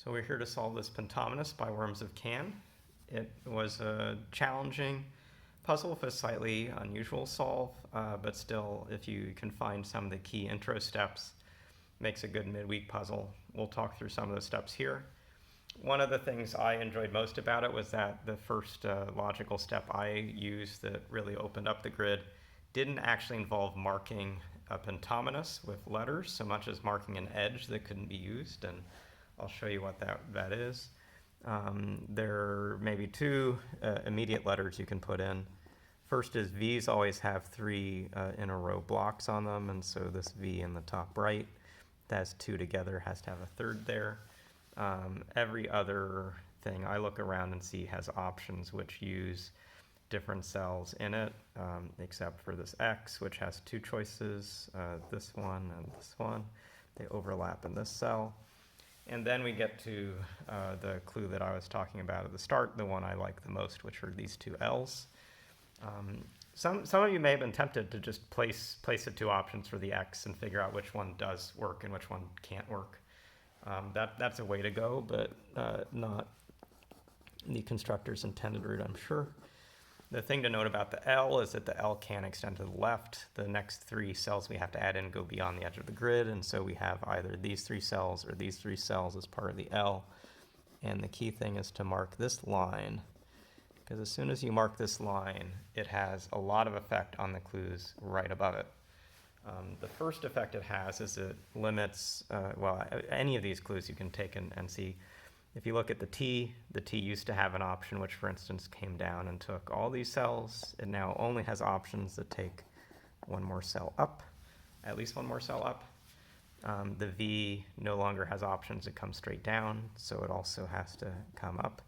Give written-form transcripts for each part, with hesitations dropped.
So we're here to solve this Pentominous by wormsofcan. It was a challenging puzzle with a slightly unusual solve, but still, if you can find some of the key intro steps, makes a good midweek puzzle. We'll talk through some of those steps here. One of the things I enjoyed most about it was that the first logical step I used that really opened up the grid didn't actually involve marking a Pentominous with letters so much as marking an edge that couldn't be used, and I'll show you what that is. There may be two immediate letters you can put in. First is V's always have three in a row blocks on them, and so this V in the top right, that has two together, has to have a third there. Every other thing I look around and see has options which use different cells in it, except for this X, which has two choices, this one and this one. They overlap in this cell. And then we get to the clue that I was talking about at the start, the one I like the most, which are these two L's. Some of you may have been tempted to just place the two options for the X and figure out which one does work and which one can't work. That's a way to go, but not the constructor's intended route, I'm sure. The thing to note about the L is that the L can extend to the left. The next three cells we have to add in go beyond the edge of the grid, and so we have either these three cells or these three cells as part of the L. And the key thing is to mark this line, because as soon as you mark this line, it has a lot of effect on the clues right above it. The first effect it has is it limits, well, any of these clues you can take and see. If you look at the T used to have an option which, for instance, came down and took all these cells. It now only has options that take one more cell up, at least one more cell up. The V no longer has options that come straight down, so it also has to come up.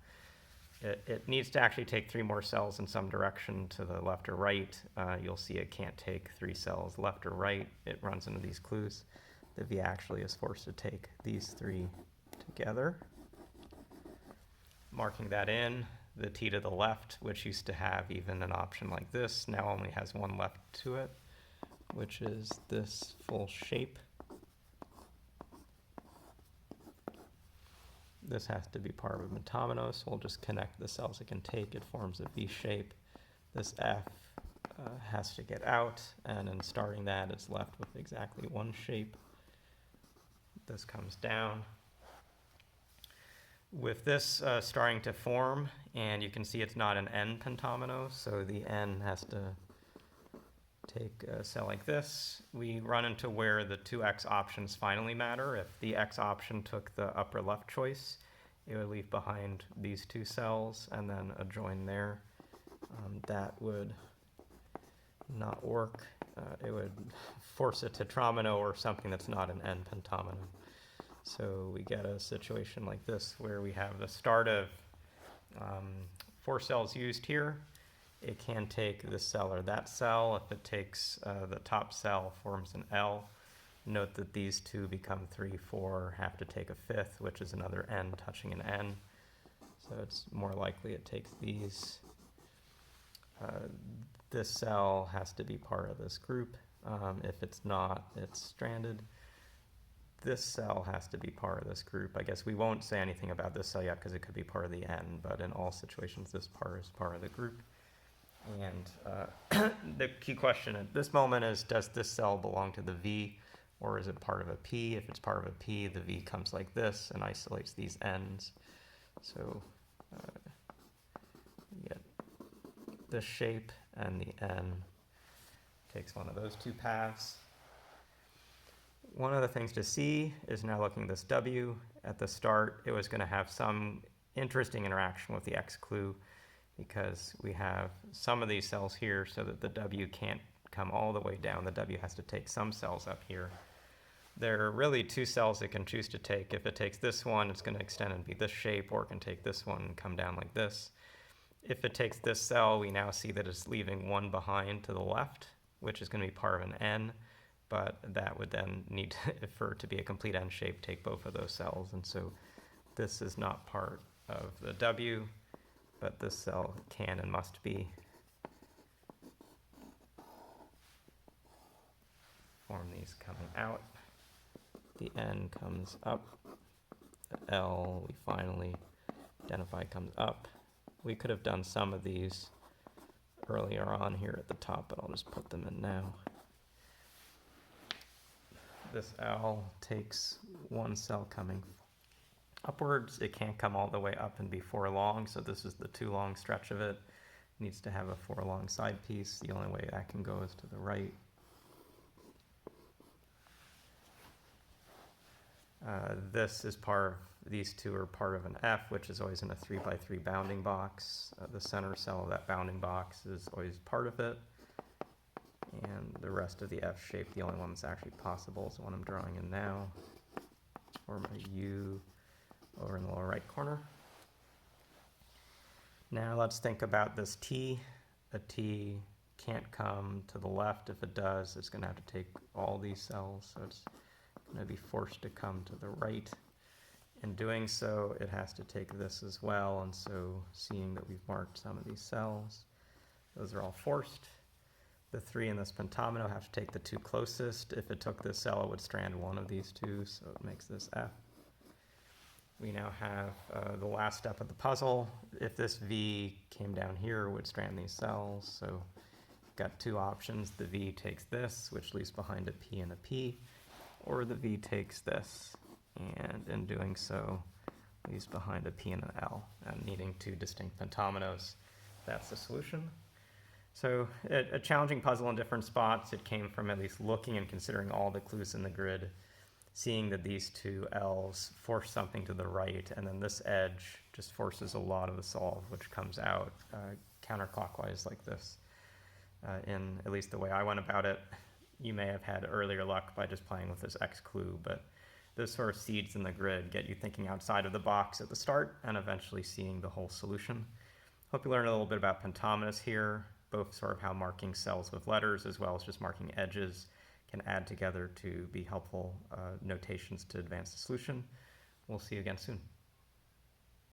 It needs to actually take three more cells in some direction to the left or right. You'll see it can't take three cells left or right. It runs into these clues. The V actually is forced to take these three together. Marking that in, the T to the left, which used to have even an option like this, now only has one left to it, which is this full shape. This has to be part of a Pentominous. We'll just connect the cells it can take. It forms a V shape. This F has to get out, and in starting that, it's left with exactly one shape. This comes down. With this starting to form, and you can see it's not an N Pentominous, so the N has to take a cell like this. We run into where the two X options finally matter. If the X option took the upper left choice, it would leave behind these two cells and then a join there. That would not work. It would force a tetramino or something that's not an N Pentomino. So we get a situation like this where we have the start of four cells used here. It can take this cell or that cell. If it takes the top cell, forms an L. Note that these two become 3, 4, have to take a fifth, which is another N touching an N. So it's more likely it takes these. This cell has to be part of this group. If it's not, it's stranded. This cell has to be part of this group. I guess we won't say anything about this cell yet because it could be part of the N, but in all situations this part is part of the group. And the key question at this moment is, does this cell belong to the V, or is it part of a P? If it's part of a P, the V comes like this and isolates these N's. So you get this shape, and the N takes one of those two paths. One of the things to see is now looking at this W. At the start, it was going to have some interesting interaction with the X clue because we have some of these cells here so that the W can't come all the way down. The W has to take some cells up here. There are really two cells it can choose to take. If it takes this one, it's going to extend and be this shape, or it can take this one and come down like this. If it takes this cell, we now see that it's leaving one behind to the left, which is going to be part of an N. But that would then need for it to be a complete N shape, take both of those cells. And so this is not part of the W, but this cell can and must be. Form these coming out. The N comes up, L we finally identify comes up. We could have done some of these earlier on here at the top, but I'll just put them in now. This L takes one cell coming upwards. It can't come all the way up and be 4 long, so this is the 2 long stretch of it. It needs to have a 4 long side piece. The only way that can go is to the right. This is these two are part of an F, which is always in a 3 by 3 bounding box. The center cell of that bounding box is always part of it. And the rest of the F shape, the only one that's actually possible is the one I'm drawing in now, or my U over in the lower right corner. Now let's think about this T. A T can't come to the left. If it does, it's going to have to take all these cells, so it's going to be forced to come to the right. In doing so, it has to take this as well, and so seeing that we've marked some of these cells, those are all forced. The 3 in this pentomino have to take the 2 closest. If it took this cell, it would strand one of these 2, so it makes this F. We now have the last step of the puzzle. If this V came down here, it would strand these cells. So we've got 2 options. The V takes this, which leaves behind a P and a P, or the V takes this, and in doing so, leaves behind a P and an L. And needing 2 distinct pentominos, that's the solution. So a challenging puzzle in different spots. It came from at least looking and considering all the clues in the grid, seeing that these 2 L's force something to the right, and then this edge just forces a lot of the solve, which comes out counterclockwise like this. In at least the way I went about it, you may have had earlier luck by just playing with this X clue, but those sort of seeds in the grid get you thinking outside of the box at the start and eventually seeing the whole solution. Hope you learned a little bit about Pentominous here, both sort of how marking cells with letters as well as just marking edges can add together to be helpful notations to advance the solution. We'll see you again soon.